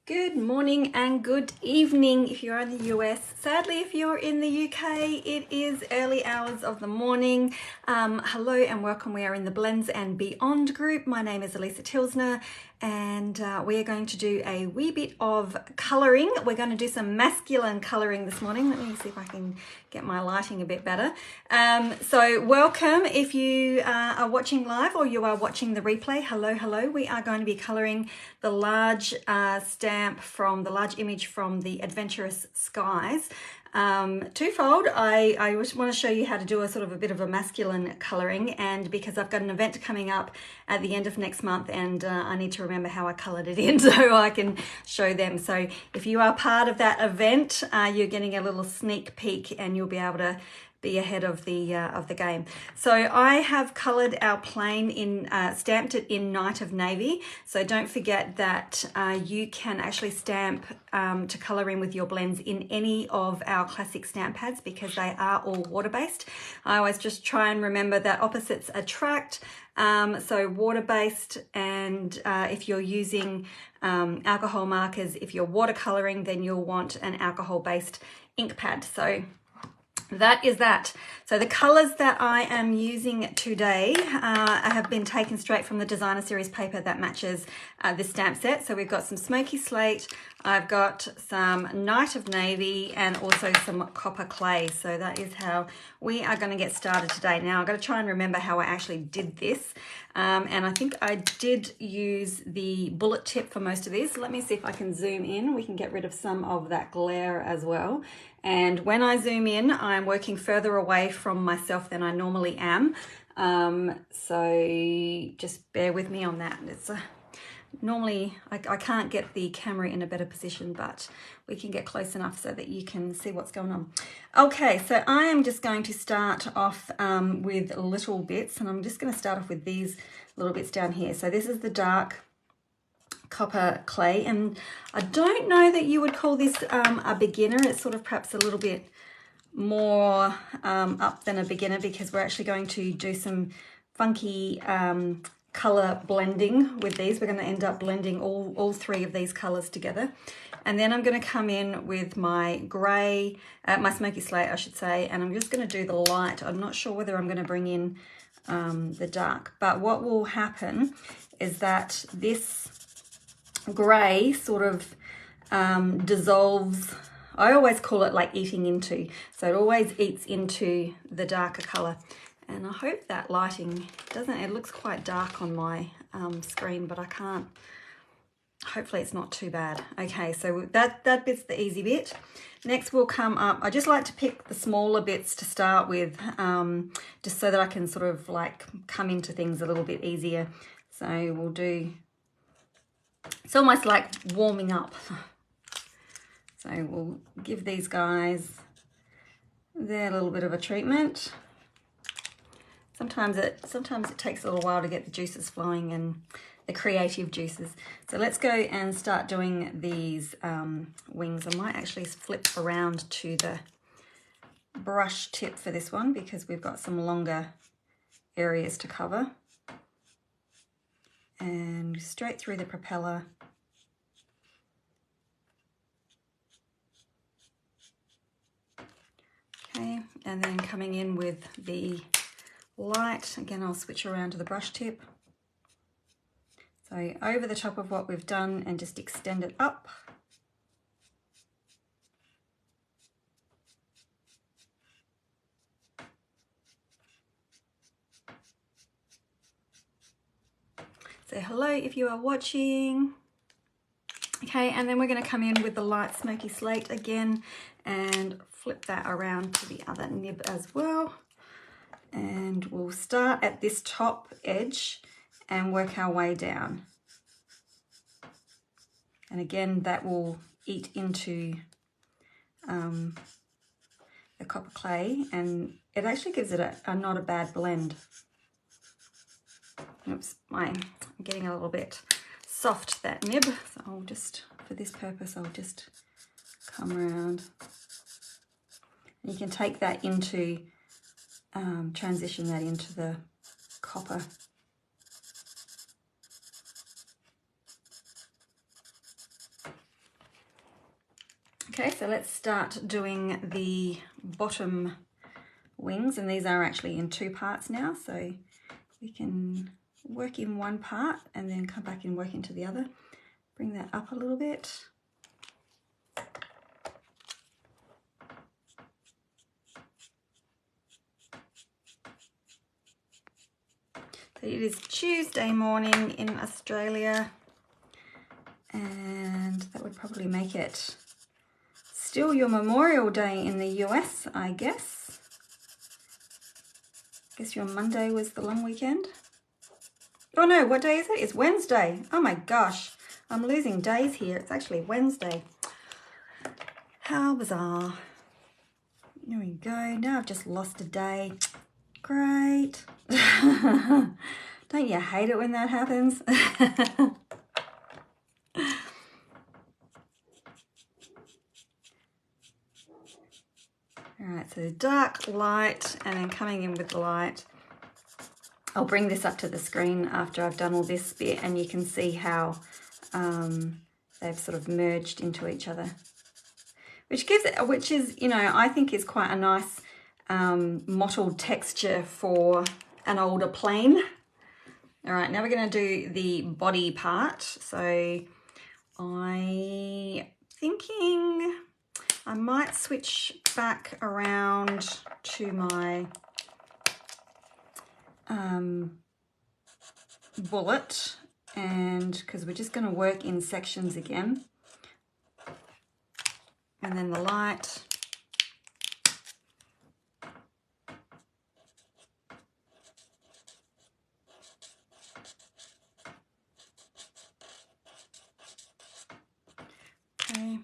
Good morning and good evening if you're in the US. Sadly, if you're in the UK, it is early hours of the morning. Hello and welcome. We are in the Blends and Beyond group. My name is Alisa Tilsner and we are going to do a wee bit of colouring. We're going to do some masculine colouring this morning. Let me see if I can get my lighting a bit better. So welcome if you are watching live or you are watching the replay. Hello, hello. We are going to be colouring the large large image from the Adventurous Skies. Twofold, I just want to show you how to do a sort of a bit of a masculine colouring, and because I've got an event coming up at the end of next month and I need to remember how I coloured it in so I can show them. So if you are part of that event, you're getting a little sneak peek and you'll be able to be ahead of the game. So I have coloured our plane in, stamped it in Night of Navy. So don't forget that you can actually stamp to colour in with your blends in any of our classic stamp pads because they are all water-based. I always just try and remember that opposites attract. So water-based, and if you're using alcohol markers, if you're watercolouring, then you'll want an alcohol-based ink pad. So that is that. So the colours that I am using today have been taken straight from the designer series paper that matches this stamp set. So we've got some smoky slate, I've got some Night of Navy, and also some copper clay. So that is how we are going to get started today. Now I've got to try and remember how I actually did this. And I think I did use the bullet tip for most of these. Let me see if I can zoom in. We can get rid of some of that glare as well. And when I zoom in, I'm working further away from myself than I normally am. So just bear with me on that. It's normally, I can't get the camera in a better position, but we can get close enough so that you can see what's going on. Okay, so I am just going to start off with little bits, and I'm just going to start off with these little bits down here. So this is the dark copper clay, and I don't know that you would call this a beginner. It's sort of perhaps a little bit more up than a beginner because we're actually going to do some funky color blending with these. We're going to end up blending all three of these colors together, and then I'm going to come in with my gray, my smoky slate I should say, and I'm just going to do the light. I'm not sure whether I'm going to bring in the dark, but what will happen is that this gray sort of dissolves. I always call it like eating into, so it always eats into the darker color. And I hope that lighting doesn't, it looks quite dark on my screen, but I can't, hopefully it's not too bad. Okay, so that bit's the easy bit. Next we'll come up, I just like to pick the smaller bits to start with, just so that I can sort of like come into things a little bit easier. So we'll do, it's almost like warming up. So we'll give these guys their little bit of a treatment. Sometimes it takes a little while to get the juices flowing and the creative juices. So let's go and start doing these wings. I might actually flip around to the brush tip for this one because we've got some longer areas to cover. And straight through the propeller. Okay, and then coming in with the light, again I'll switch around to the brush tip. So over the top of what we've done and just extend it up. Say hello if you are watching. Okay, and then we're going to come in with the light smoky slate again and flip that around to the other nib as well. And we'll start at this top edge and work our way down. And again, that will eat into the copper clay, and it actually gives it a not a bad blend. Oops, I'm getting a little bit soft, that nib, so I'll just, for this purpose, I'll just come around. You can take that into, transition that into the copper. Okay, so let's start doing the bottom wings, and these are actually in 2 parts now, so we can work in one part and then come back and work into the other. Bring that up a little bit. So it is Tuesday morning in Australia, and that would probably make it still your Memorial Day in the US, I guess. I guess your Monday was the long weekend. Oh no, what day is it? It's Wednesday. Oh my gosh, I'm losing days here. It's actually Wednesday. How bizarre. There we go. Now I've just lost a day. Great. Don't you hate it when that happens? All right, so dark, light, and then coming in with the light. I'll bring this up to the screen after I've done all this bit, and you can see how they've sort of merged into each other, which is, you know, I think is quite a nice mottled texture for an older plane. All right, now we're going to do the body part. So I'm thinking I might switch back around to my bullet, and because we're just going to work in sections again, and then the light. Okay.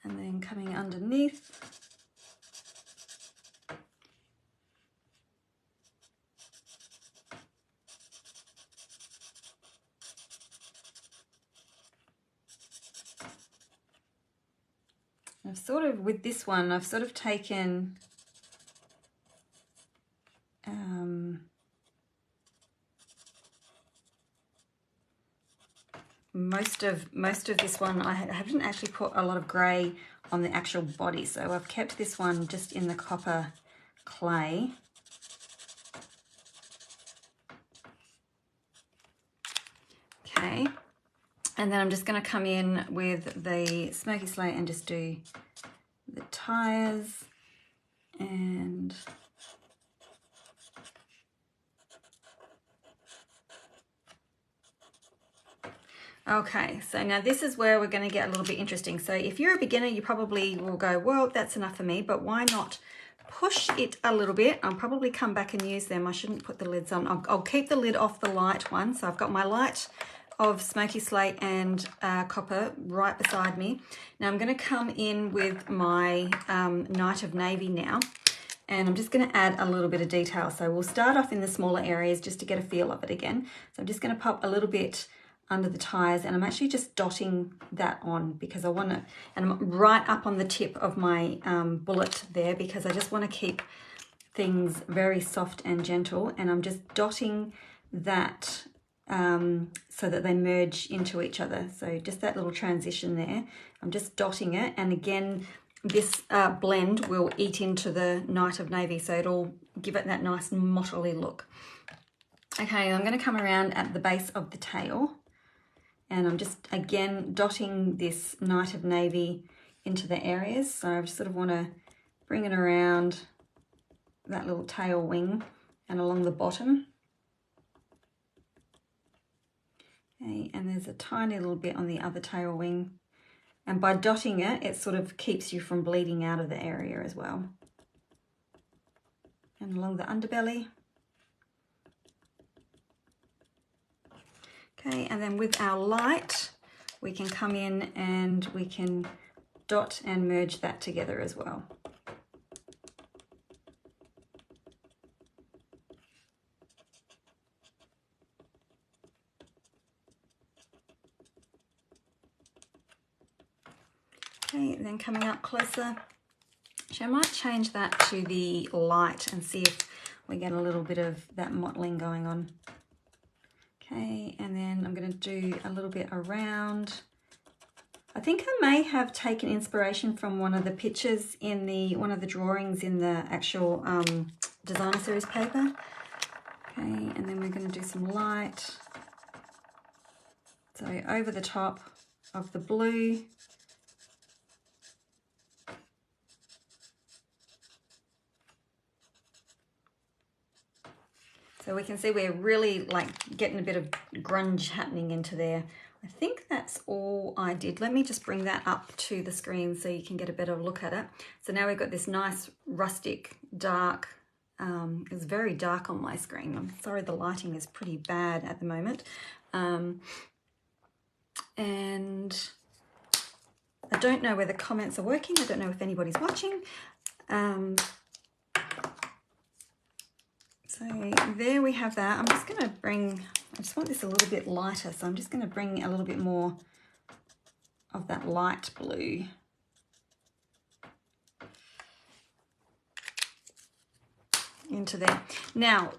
And then coming underneath. I've sort of, with this one, I've sort of taken most of this one. I haven't actually put a lot of grey on the actual body, so I've kept this one just in the copper clay. Okay, and then I'm just going to come in with the smoky slate and just do the tires and okay, so now this is where we're going to get a little bit interesting. So if you're a beginner, you probably will go, well, that's enough for me, but why not push it a little bit? I'll probably come back and use them. I shouldn't put the lids on. I'll keep the lid off the light one. So I've got my light of smoky slate and copper right beside me. Now I'm going to come in with my Night of Navy now, and I'm just going to add a little bit of detail. So we'll start off in the smaller areas just to get a feel of it again. So I'm just going to pop a little bit under the tires, and I'm actually just dotting that on because I want to, and I'm right up on the tip of my bullet there because I just want to keep things very soft and gentle, and I'm just dotting that so that they merge into each other. So just that little transition there, I'm just dotting it, and again this blend will eat into the Night of Navy, so it'll give it that nice mottly look. Okay, I'm going to come around at the base of the tail, and I'm just again dotting this Night of Navy into the areas. So I just sort of want to bring it around that little tail wing and along the bottom. Okay, and there's a tiny little bit on the other tail wing. And by dotting it, it sort of keeps you from bleeding out of the area as well. And along the underbelly. Okay, and then with our light, we can come in and we can dot and merge that together as well. Okay, and then coming up closer, actually I might change that to the light and see if we get a little bit of that mottling going on. Okay, and then I'm I'm going to do a little bit around. I think I may have taken inspiration from one of the pictures in one of the drawings in the actual designer series paper. Okay, and then we're going to do some light. So over the top of the blue. So we can see we're really like getting a bit of grunge happening into there. I think that's all I did. Let me just bring that up to the screen so you can get a better look at it. So now we've got this nice rustic dark, it's very dark on my screen. I'm sorry, the lighting is pretty bad at the moment. And I don't know where the comments are working. I don't know if anybody's watching. So there we have that. I'm just going to bring, I just want this a little bit lighter, so I'm just going to bring a little bit more of that light blue. Into there. Now,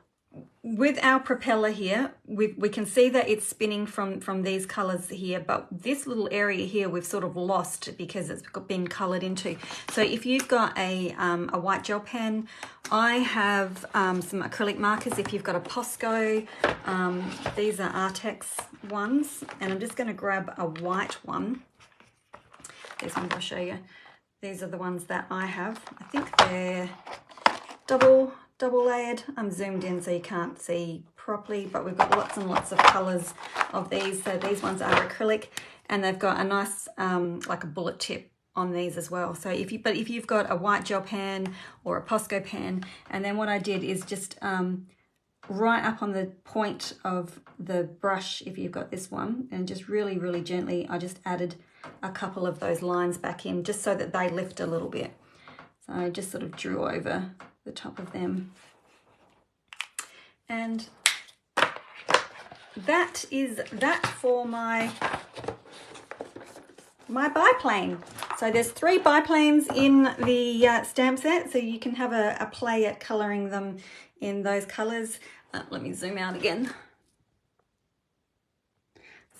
with our propeller here, we can see that it's spinning from these colors here, but this little area here we've sort of lost because it's been colored into. So if you've got a white gel pen, I have some acrylic markers. If you've got a Posco, these are Artex ones, and I'm just going to grab a white one. These ones I'll show you. These are the ones that I have. I think they're double layered. I'm zoomed in so you can't see properly, but we've got lots and lots of colors of these. So these ones are acrylic, and they've got a nice like a bullet tip on these as well. So if you've got a white gel pen or a Posco pen, and then what I did is just right up on the point of the brush, if you've got this one, and just really gently, I just added a couple of those lines back in just so that they lift a little bit. So I just sort of drew over the top of them. And that is that for my biplane. So there's 3 biplanes in the stamp set, so you can have a play at colouring them in those colours. Let me zoom out again.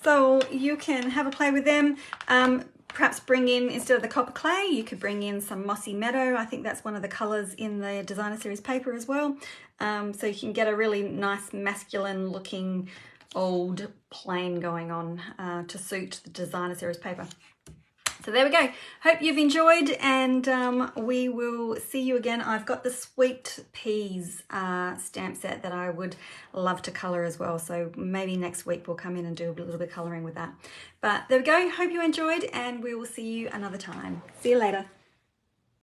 So you can have a play with them. Perhaps bring in, instead of the copper clay, you could bring in some mossy meadow. I think that's one of the colours in the designer series paper as well. So you can get a really nice masculine looking old plane going on to suit the designer series paper. So there we go. Hope you've enjoyed, and we will see you again. I've got the Sweet Peas stamp set that I would love to colour as well. So maybe next week we'll come in and do a little bit of colouring with that. But there we go. Hope you enjoyed, and we will see you another time. See you later.